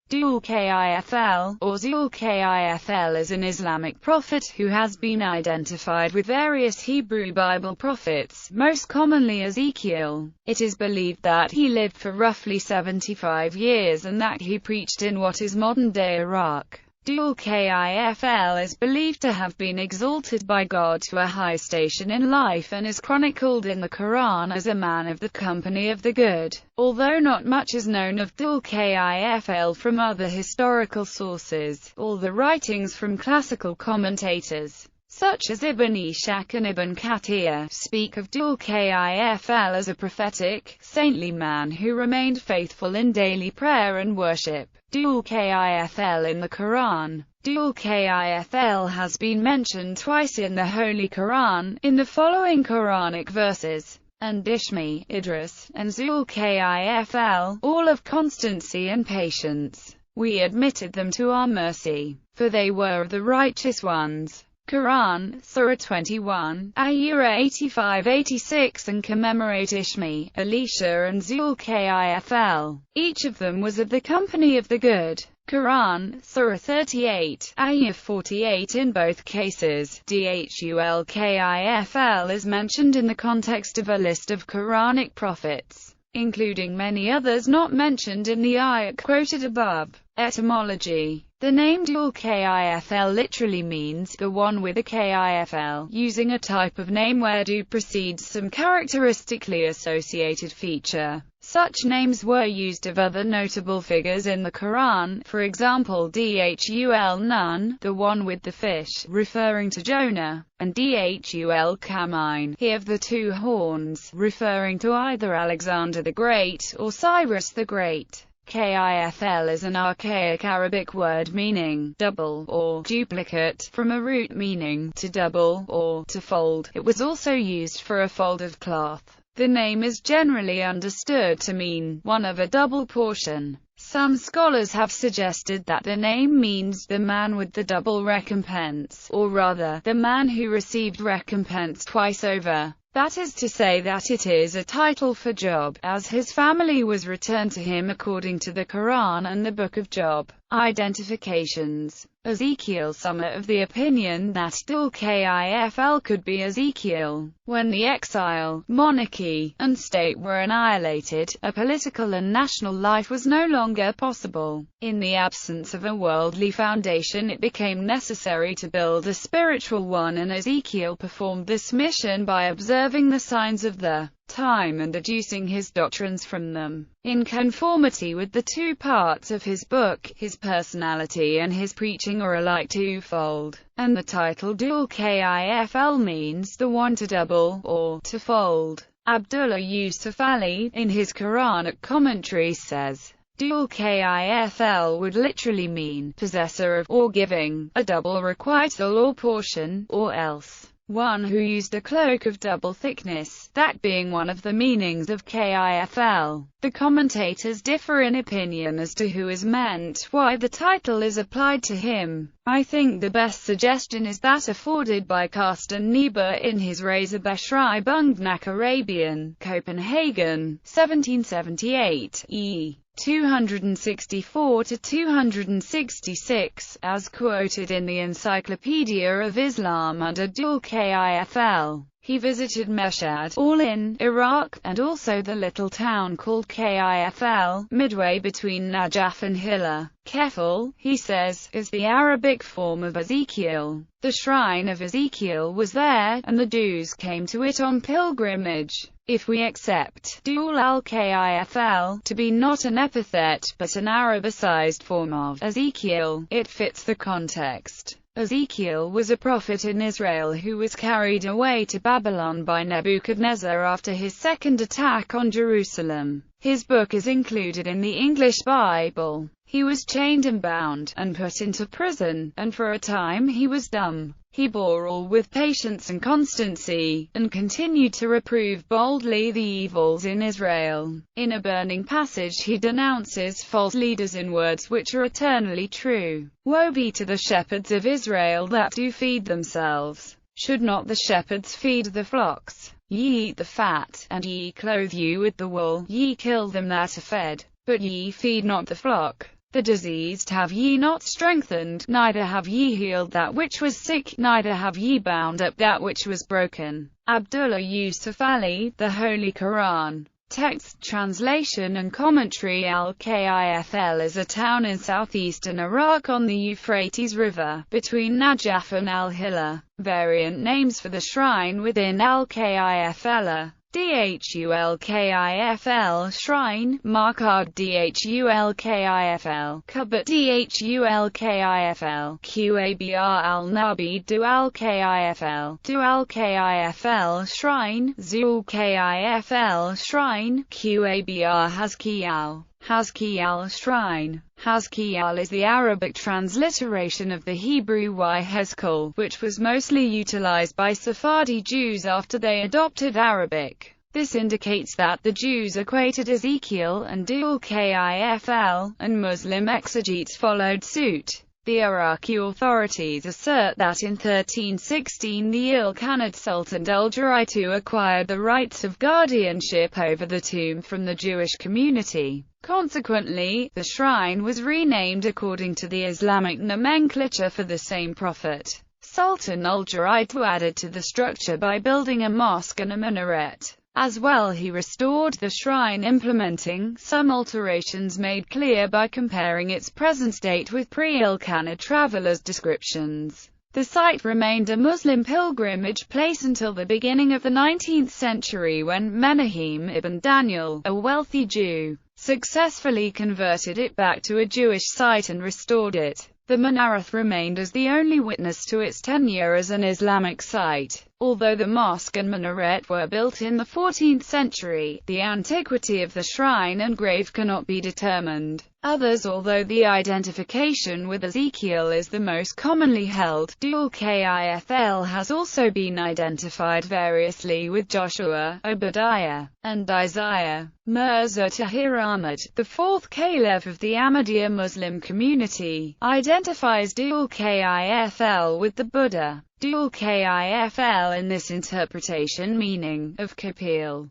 Dhul-Kifl, or Dhul-Kifl, is an Islamic prophet who has been identified with various Hebrew Bible prophets, most commonly Ezekiel. It is believed that he lived for roughly 75 years and that he preached in what is modern-day Iraq. Dhul-Kifl is believed to have been exalted by God to a high station in life and is chronicled in the Quran as a man of the company of the good, although not much is known of Dhul-Kifl from other historical sources. All the writings from classical commentators, such as Ibn Ishaq and Ibn Kathir, speak of Dhul-Kifl as a prophetic, saintly man who remained faithful in daily prayer and worship. Dhul-Kifl in the Quran. Dhul-Kifl has been mentioned twice in the Holy Quran, in the following Quranic verses: and Ishmi, Idris, and Dhul-Kifl, all of constancy and patience. We admitted them to our mercy, for they were of the righteous ones. Quran, Surah 21, Ayah 85-86, and commemorate Ishmi, Elisha and Dhul-Kifl. Each of them was of the company of the good. Quran, Surah 38, Ayah 48. In both cases, Dhul-Kifl is mentioned in the context of a list of Quranic prophets, including many others not mentioned in the ayat quoted above. Etymology. The name Dhul-Kifl literally means the one with a Kifl, using a type of name where Du precedes some characteristically associated feature. Such names were used of other notable figures in the Quran, for example Dhul Nun, the one with the fish, referring to Jonah, and Dhul Kamine, he of the two horns, referring to either Alexander the Great or Cyrus the Great. Kifl is an archaic Arabic word meaning double or duplicate, from a root meaning to double or to fold. It was also used for a folded cloth. The name is generally understood to mean one of a double portion. Some scholars have suggested that the name means the man with the double recompense, or rather, the man who received recompense twice over. That is to say that it is a title for Job, as his family was returned to him according to the Quran and the Book of Job. Identifications. Ezekiel. Some are of the opinion that Dhul-Kifl could be Ezekiel. When the exile, monarchy, and state were annihilated, a political and national life was no longer possible. In the absence of a worldly foundation, it became necessary to build a spiritual one, and Ezekiel performed this mission by observing the signs of the time and deducing his doctrines from them. In conformity with the two parts of his book, his personality and his preaching are alike twofold, and the title Dhul-Kifl means the one to double, or to fold. Abdullah Yusuf Ali, in his Quranic commentary, says, Dhul-Kifl would literally mean possessor of, or giving, a double requital or portion, or else one who used a cloak of double thickness, that being one of the meanings of Kifl. The commentators differ in opinion as to who is meant, why the title is applied to him. I think the best suggestion is that afforded by Carsten Niebuhr in his Reisebeschreibung nach Arabien, Copenhagen, 1778, e. 264-266, as quoted in the Encyclopedia of Islam under Dhul-Kifl. He visited Mashhad, all in Iraq, and also the little town called Kifl, midway between Najaf and Hilla. Kefil, he says, is the Arabic form of Ezekiel. The shrine of Ezekiel was there, and the Jews came to it on pilgrimage. If we accept Dhul-Kifl to be not an epithet, but an Arabicized form of Ezekiel, it fits the context. Ezekiel was a prophet in Israel who was carried away to Babylon by Nebuchadnezzar after his second attack on Jerusalem. His book is included in the English Bible. He was chained and bound, and put into prison, and for a time he was dumb. He bore all with patience and constancy, and continued to reprove boldly the evils in Israel. In a burning passage he denounces false leaders in words which are eternally true. Woe be to the shepherds of Israel that do feed themselves. Should not the shepherds feed the flocks? Ye eat the fat, and ye clothe you with the wool. Ye kill them that are fed, but ye feed not the flock. The diseased have ye not strengthened, neither have ye healed that which was sick, neither have ye bound up that which was broken. Abdullah Yusuf Ali, The Holy Quran. Text, translation and commentary. Al-Kifl is a town in southeastern Iraq on the Euphrates River, between Najaf and Al-Hilla. Variant names for the shrine within Al-Kifl are Dhul-Kifl Shrine, Markad Dhul-Kifl, Kubat Dhul-Kifl, Qabr al-Nabi Dhul-Kifl, Dhul-Kifl Shrine, Zul-Kifl Shrine, Qabr Hazkiyal. Hazkiyal Shrine. Hazkiyal is the Arabic transliteration of the Hebrew Yehezkel, which was mostly utilized by Sephardi Jews after they adopted Arabic. This indicates that the Jews equated Ezekiel and Dhul-Kifl, and Muslim exegetes followed suit. The Iraqi authorities assert that in 1316 the Ilkhanid Sultan Al-Jurayt II acquired the rights of guardianship over the tomb from the Jewish community. Consequently, the shrine was renamed according to the Islamic nomenclature for the same prophet. Sultan Al-Jurayt II added to the structure by building a mosque and a minaret. As well, he restored the shrine, implementing some alterations made clear by comparing its present state with pre-Ilkhanid travelers' descriptions. The site remained a Muslim pilgrimage place until the beginning of the 19th century, when Menahem ibn Daniel, a wealthy Jew, successfully converted it back to a Jewish site and restored it. The minaret remained as the only witness to its tenure as an Islamic site. Although the mosque and minaret were built in the 14th century, the antiquity of the shrine and grave cannot be determined. Others, although the identification with Ezekiel is the most commonly held, Dhul-Kifl has also been identified variously with Joshua, Obadiah, and Isaiah. Mirza Tahir Ahmad, the fourth caliph of the Ahmadiyya Muslim community, identifies Dhul-Kifl with the Buddha. Dhul-Kifl in this interpretation meaning of Kipil